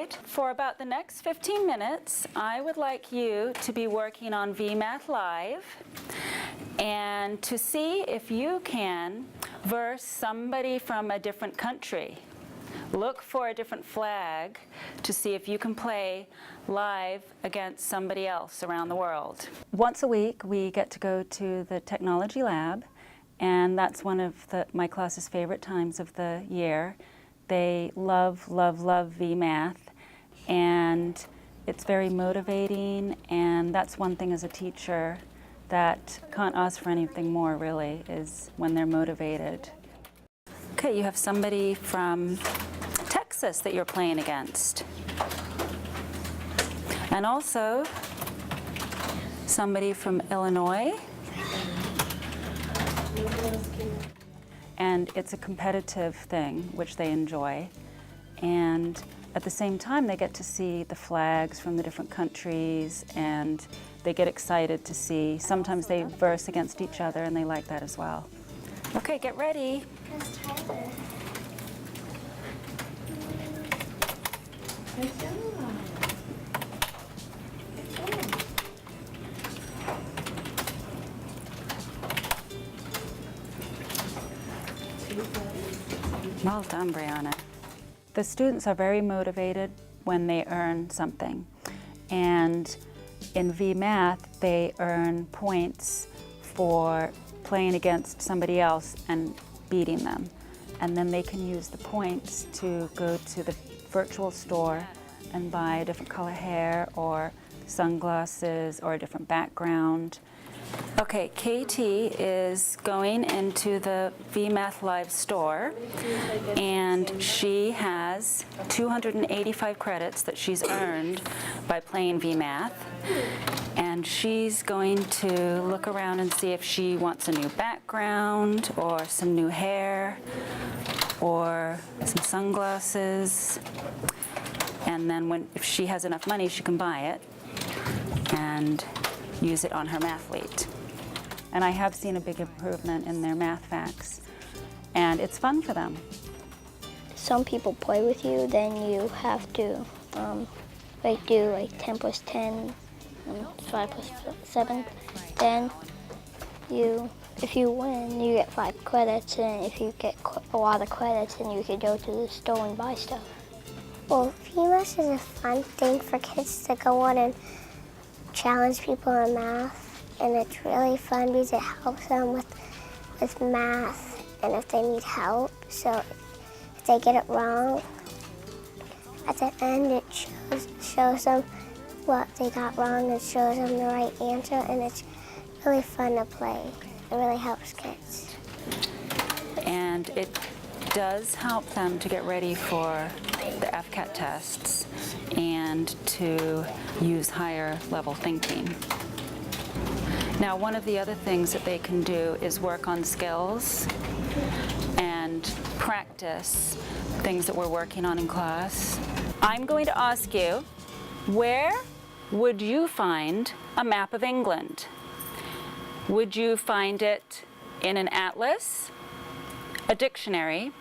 grade. For about the next 15 minutes, I would like you to be working on VMath Live and to see if you can verse somebody from a different country. Look for a different flag to see if you can play live against somebody else around the world. Once a week, we get to go to the technology lab, and that's one of my class's favorite times of the year. They love, love, love VMath, and it's very motivating, and that's one thing as a teacher that can't ask for anything more, really, is when they're motivated. Okay, you have somebody from Texas that you're playing against. And also somebody from Illinois. And it's a competitive thing, which they enjoy. And at the same time, they get to see the flags from the different countries, and they get excited to see. Sometimes they verse against each other, and they like that as well. Okay, get ready. Well done, Brianna. The students are very motivated when they earn something. And in VMath, they earn points for playing against somebody else and beating them. And then they can use the points to go to the virtual store and buy a different color hair or sunglasses or a different background. Okay, Katie is going into the VMath Live store, and she has 285 credits that she's earned by playing VMath. And she's going to look around and see if she wants a new background or some new hair or some sunglasses. And then if she has enough money, she can buy it and use it on her mathlete. And I have seen a big improvement in their math facts, and it's fun for them. Some people play with you, then you have to do like 10 plus 10, 5 plus 7. Then if you win, you get 5 credits, and if you get a lot of credits, then you could go to the store and buy stuff. Well, VMath is a fun thing for kids to go on and challenge people in math, and it's really fun because it helps them with math and if they need help. So if they get it wrong, at the end it shows them what they got wrong and shows them the right answer, and it's really fun to play. It really helps kids. And it does help them to get ready for the FCAT tests and to use higher level thinking. Now, one of the other things that they can do is work on skills and practice things that we're working on in class. I'm going to ask you, where would you find a map of England? Would you find it in an atlas, a dictionary,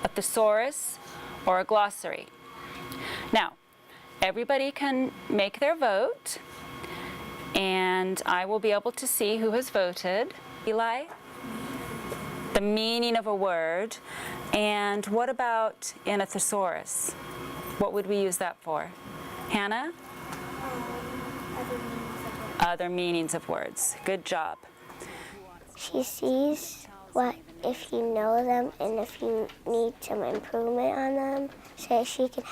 a thesaurus, or a glossary? Now, everybody can make their vote, and I will be able to see who has voted. Eli? The meaning of a word. And what about in a thesaurus? What would we use that for? Hannah? Other meanings of words. Good job. She sees what if you know them and if you need some improvement on them, so she can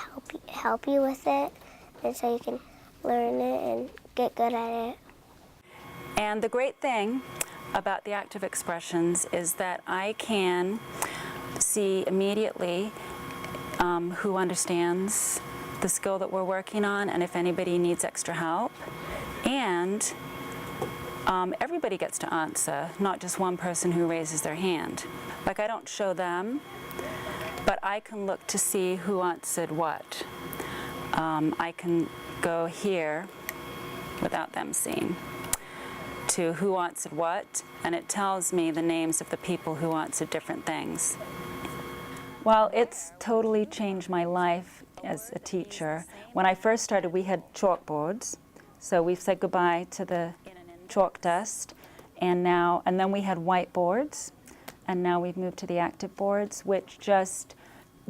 help you with it, and so you can learn it and get good at it. And the great thing about the active expressions is that I can see immediately who understands the skill that we're working on and if anybody needs extra help. And everybody gets to answer, not just one person who raises their hand. Like, I don't show them, but I can look to see who answered what. I can go here without them seeing to who answered what, and it tells me the names of the people who answered different things. Well, it's totally changed my life as a teacher. When I first started, we had chalkboards, so we've said goodbye to the chalk dust, and then we had whiteboards, and now we've moved to the active boards, which just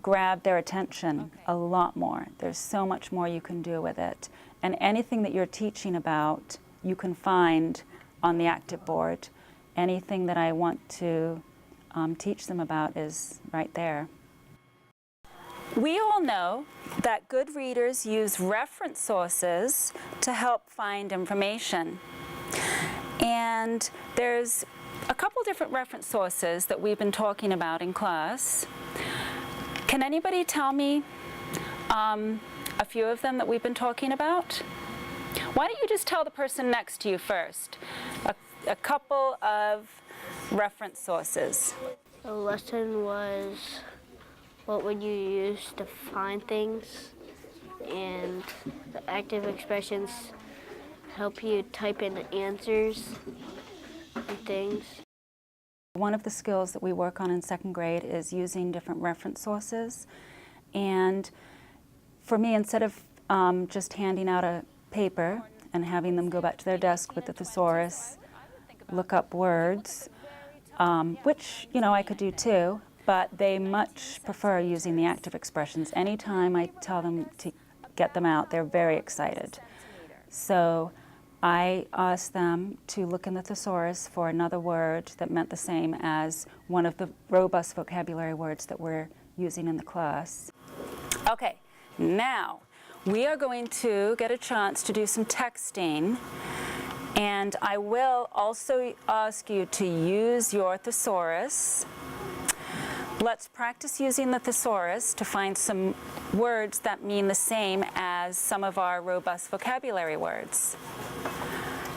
grab their attention a lot more. There's so much more you can do with it, and anything that you're teaching about, you can find on the active board. Anything that I want to teach them about is right there. We all know that good readers use reference sources to help find information. And there's a couple different reference sources that we've been talking about in class. Can anybody tell me a few of them that we've been talking about? Why don't you just tell the person next to you first? A couple of reference sources. The lesson was what would you use to find things, and the active expressions help you type in the answers and things. One of the skills that we work on in second grade is using different reference sources. And for me, instead of just handing out a paper and having them go back to their desk with the Thesaurus, look up words, which, you know, I could do too, but they much prefer using the active expressions. Anytime I tell them to get them out, they're very excited. So I asked them to look in the Thesaurus for another word that meant the same as one of the robust vocabulary words that we're using in the class. Okay, now we are going to get a chance to do some texting, and I will also ask you to use your Thesaurus. Let's practice using the Thesaurus to find some words that mean the same as some of our robust vocabulary words.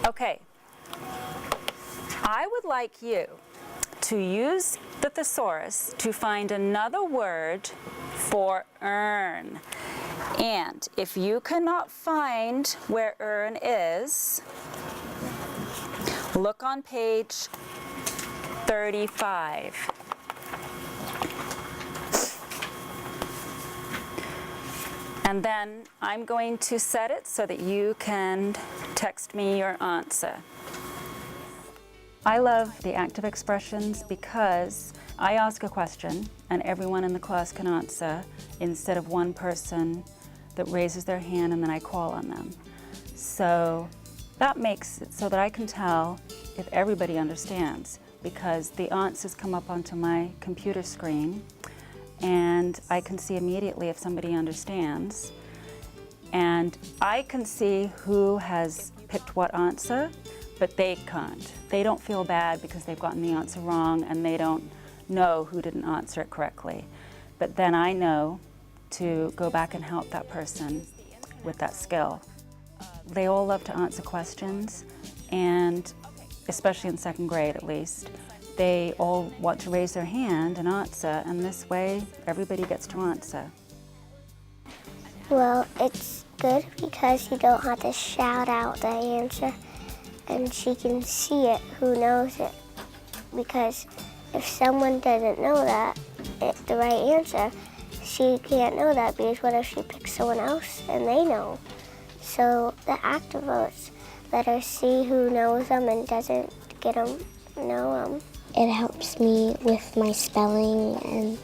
Okay, I would like you to use the Thesaurus to find another word for earn. And if you cannot find where earn is, look on page 35. And then I'm going to set it so that you can text me your answer. I love the active expressions because I ask a question and everyone in the class can answer instead of one person that raises their hand and then I call on them. So that makes it so that I can tell if everybody understands, because the answers come up onto my computer screen and I can see immediately if somebody understands. And I can see who has picked what answer, but they can't. They don't feel bad because they've gotten the answer wrong and they don't know who didn't answer it correctly. But then I know to go back and help that person with that skill. They all love to answer questions, and especially in second grade at least, they all want to raise their hand and answer, and this way everybody gets to answer. Well, it's good because you don't have to shout out the answer, and she can see it who knows it. Because if someone doesn't know that, the right answer, she can't know that, because what if she picks someone else and they know? So the active votes let her see who knows them and doesn't get them know them. It helps me with my spelling and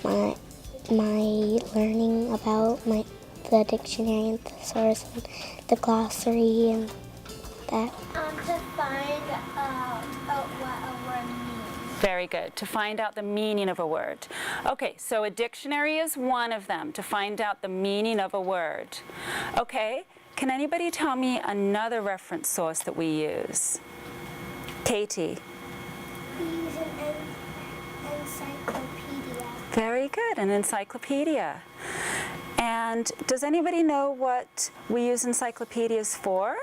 my learning about the dictionary and thesaurus and the glossary and that. To find out what a word means. Very good, to find out the meaning of a word. Okay, so a dictionary is one of them, to find out the meaning of a word. Okay, can anybody tell me another reference source that we use? Katie. We use an encyclopedia. Very good, an encyclopedia. And does anybody know what we use encyclopedias for?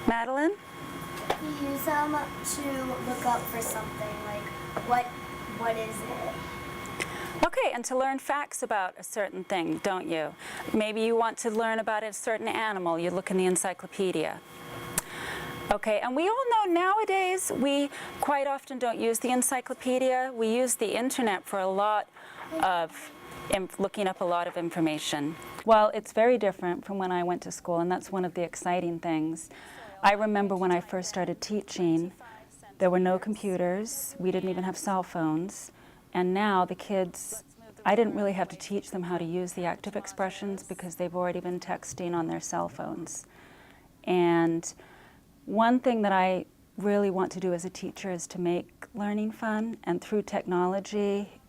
Madeline? We use them to look up for something, like what is it? Okay, and to learn facts about a certain thing, don't you? Maybe you want to learn about a certain animal, you look in the encyclopedia. Okay, and we all know nowadays we quite often don't use the encyclopedia. We use the internet for a lot of looking up a lot of information. Well, it's very different from when I went to school, and that's one of the exciting things. I remember when I first started teaching, there were no computers, we didn't even have cell phones, and now the kids, I didn't really have to teach them how to use the active expressions because they've already been texting on their cell phones. And one thing that I really want to do as a teacher is to make learning fun, and through technology,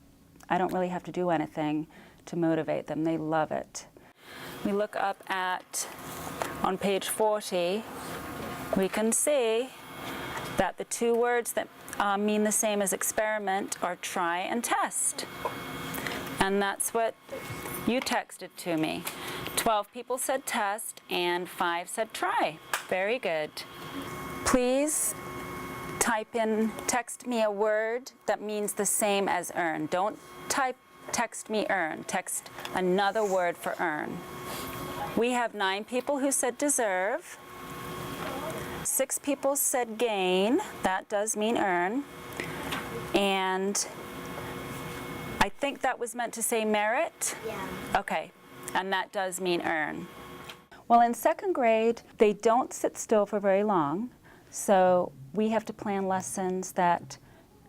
I don't really have to do anything to motivate them. They love it. We look up on page 40, we can see that the two words that mean the same as experiment are try and test. And that's what you texted to me. 12 people said test and 5 said try. Very good. Please text me a word that means the same as earn. Don't text me earn. Text another word for earn. We have 9 people who said deserve. 6 people said gain. That does mean earn. And I think that was meant to say merit. Yeah. Okay, and that does mean earn. Well, in 2nd grade, they don't sit still for very long, so we have to plan lessons that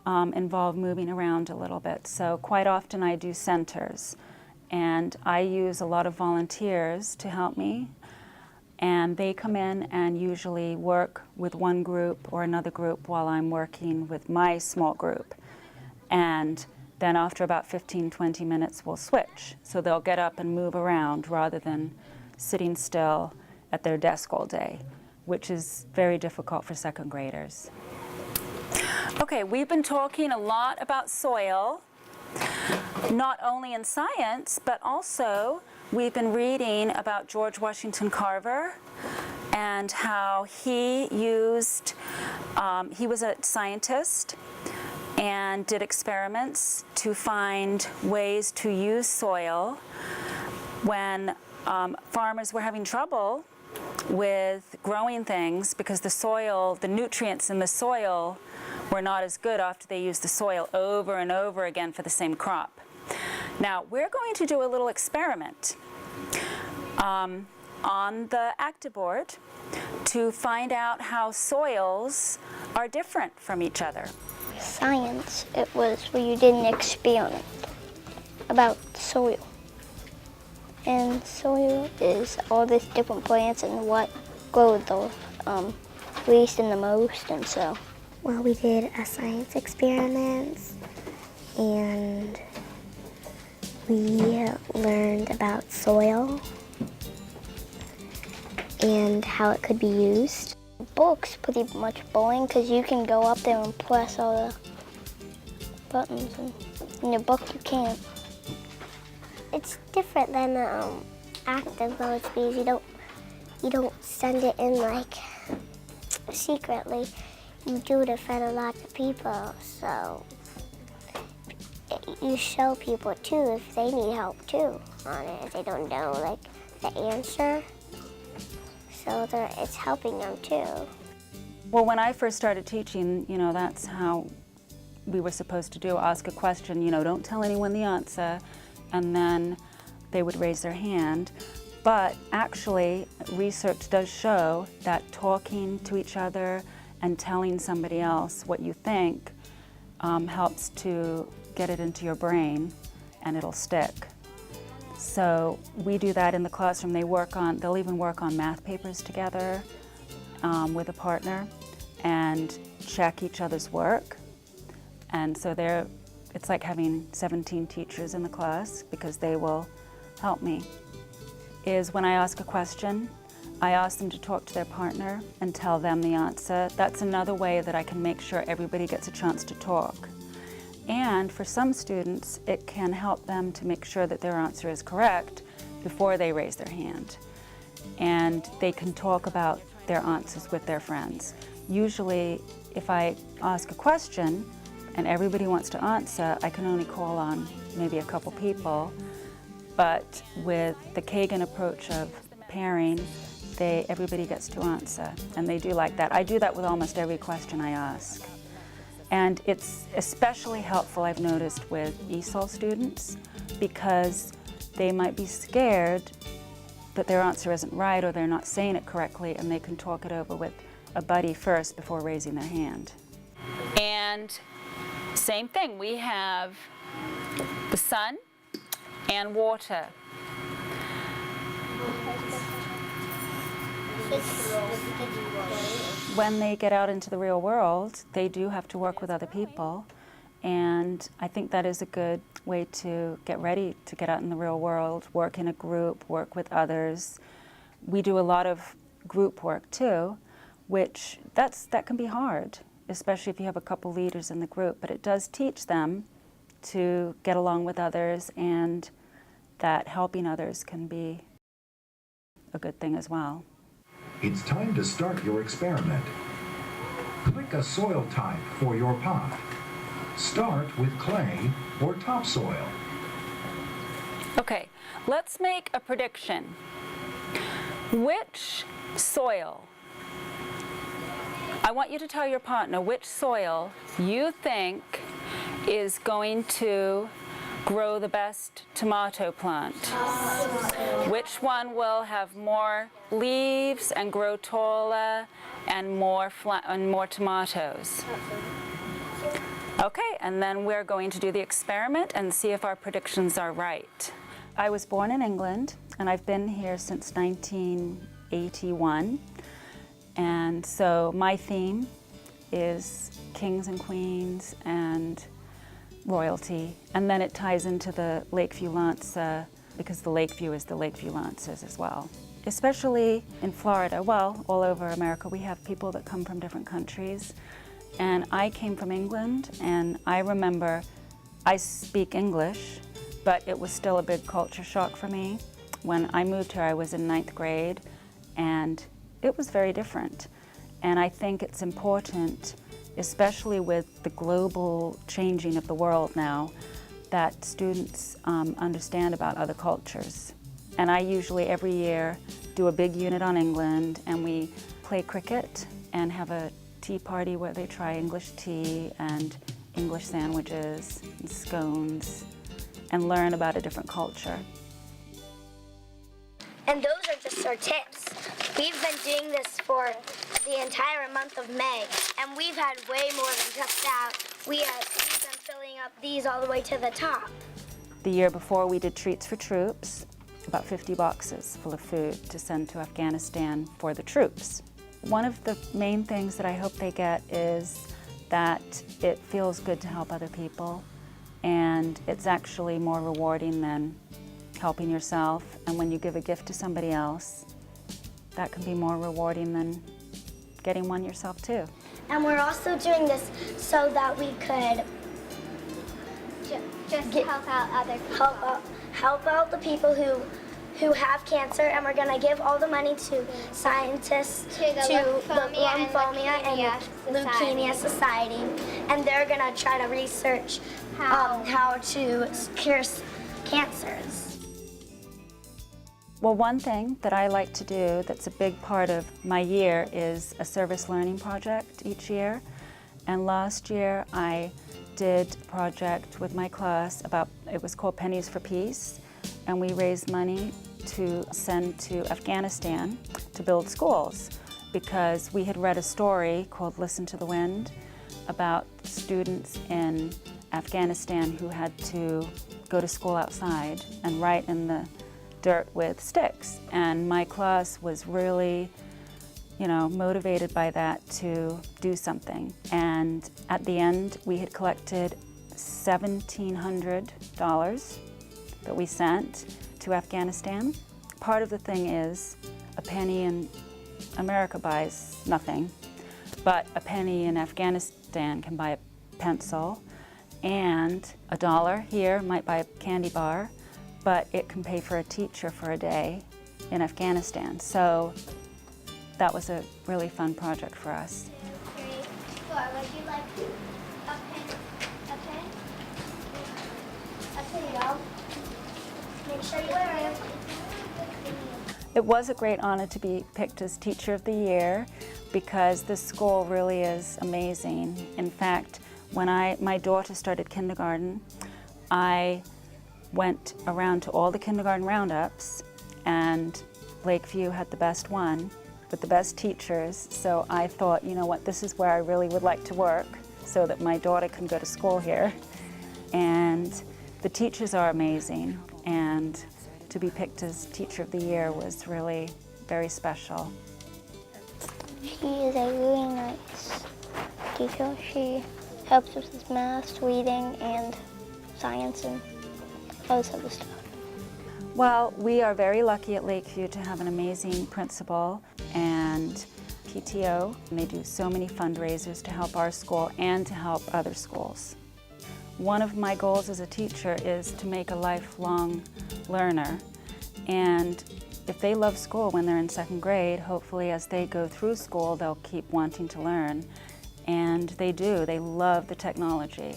involve moving around a little bit. So quite often I do centers, and I use a lot of volunteers to help me, and they come in and usually work with one group or another group while I'm working with my small group. And then after about 15-20 minutes, we'll switch. So they'll get up and move around rather than sitting still at their desk all day, which is very difficult for 2nd graders. Okay, we've been talking a lot about soil, not only in science, but also we've been reading about George Washington Carver and how he was a scientist and did experiments to find ways to use soil when farmers were having trouble with growing things because the nutrients in the soil were not as good after they used the soil over and over again for the same crop. Now, we're going to do a little experiment on the ActiBoard to find out how soils are different from each other. Science, it was where you did an experiment about soil. And soil is all these different plants and what grow the least and the most, and so. Well, we did a science experiment, and we learned about soil and how it could be used. The book's pretty much boring because you can go up there and press all the buttons, and in the book you can't. It's different than active modes because you don't send it in like secretly. You do it in front of lots of people, so you show people too if they need help too on it, if they don't know like the answer. So it's helping them too. Well, when I first started teaching, that's how we were supposed to do. Ask a question, don't tell anyone the answer, and then they would raise their hand. But actually, research does show that talking to each other and telling somebody else what you think helps to get it into your brain, and it'll stick. So we do that in the classroom. They'll even work on math papers together with a partner and check each other's work. And so it's like having 17 teachers in the class because they will help me. Is when I ask a question, I ask them to talk to their partner and tell them the answer. That's another way that I can make sure everybody gets a chance to talk. And for some students, it can help them to make sure that their answer is correct before they raise their hand. And they can talk about their answers with their friends. Usually, if I ask a question and everybody wants to answer, I can only call on maybe a couple people. But with the Kagan approach of pairing, everybody gets to answer, and they do like that. I do that with almost every question I ask. And it's especially helpful, I've noticed, with ESOL students because they might be scared that their answer isn't right or they're not saying it correctly, and they can talk it over with a buddy first before raising their hand. And same thing, we have the sun and water. When they get out into the real world, they do have to work with other people, and I think that is a good way to get ready to get out in the real world, work in a group, work with others. We do a lot of group work too, which that can be hard, especially if you have a couple leaders in the group, but it does teach them to get along with others, and that helping others can be a good thing as well. It's time to start your experiment. Click a soil type for your pot. Start with clay or topsoil. Okay, let's make a prediction. Which soil, I want you to tell your partner which soil you think is going to grow the best tomato plant. Which one will have more leaves and grow taller and more tomatoes? Okay, and then we're going to do the experiment and see if our predictions are right. I was born in England, and I've been here since 1981. And so my theme is kings and queens and royalty. And then it ties into the Lakeview Lancer, because the Lakeview is the Lakeview Lancers as well. Especially in Florida, well, all over America, we have people that come from different countries. And I came from England, and I remember I speak English, but it was still a big culture shock for me. When I moved here, I was in 9th grade, and it was very different. And I think it's important, especially with the global changing of the world now, that students understand about other cultures. And I usually every year do a big unit on England, and we play cricket and have a tea party where they try English tea and English sandwiches and scones and learn about a different culture. And those are just our tips. We've been doing this for the entire month of May, and we've had way more than just that. We've been filling up these all the way to the top. The year before, we did treats for troops, about 50 boxes full of food to send to Afghanistan for the troops. One of the main things that I hope they get is that it feels good to help other people, and it's actually more rewarding than helping yourself. And when you give a gift to somebody else, that can be more rewarding than getting one yourself too. And we're also doing this so that we could Just help out other people. help out the people who have cancer, and we're going to give all the money to scientists, To the Lymphomia and Leukemia Society, and they're going to try to research how to cure cancers. Well, one thing that I like to do that's a big part of my year is a service learning project each year. And last year I did a project with my class it was called Pennies for Peace, and we raised money to send to Afghanistan to build schools, because we had read a story called Listen to the Wind about students in Afghanistan who had to go to school outside and write in the dirt with sticks. And my class was really, motivated by that to do something. And at the end, we had collected $1,700 that we sent to Afghanistan. Part of the thing is a penny in America buys nothing, but a penny in Afghanistan can buy a pencil, and $1 here might buy a candy bar, but it can pay for a teacher for a day in Afghanistan. So that was a really fun project for us. 3, 4. Would you like a pen? A pen? Up to you go. Make sure you wear it. It was a great honor to be picked as Teacher of the Year, because this school really is amazing. In fact, When my daughter started kindergarten, I went around to all the kindergarten roundups, and Lakeview had the best one with the best teachers. So I thought, you know what, this is where I really would like to work so that my daughter can go to school here. And the teachers are amazing, and to be picked as Teacher of the Year was really very special. She is a really nice teacher. She helps us with math, reading, and science, and all this other stuff. Well, we are very lucky at Lakeview to have an amazing principal and PTO. And they do so many fundraisers to help our school and to help other schools. One of my goals as a teacher is to make a lifelong learner. And if they love school when they're in second grade, hopefully as they go through school, they'll keep wanting to learn. And they do. They love the technology.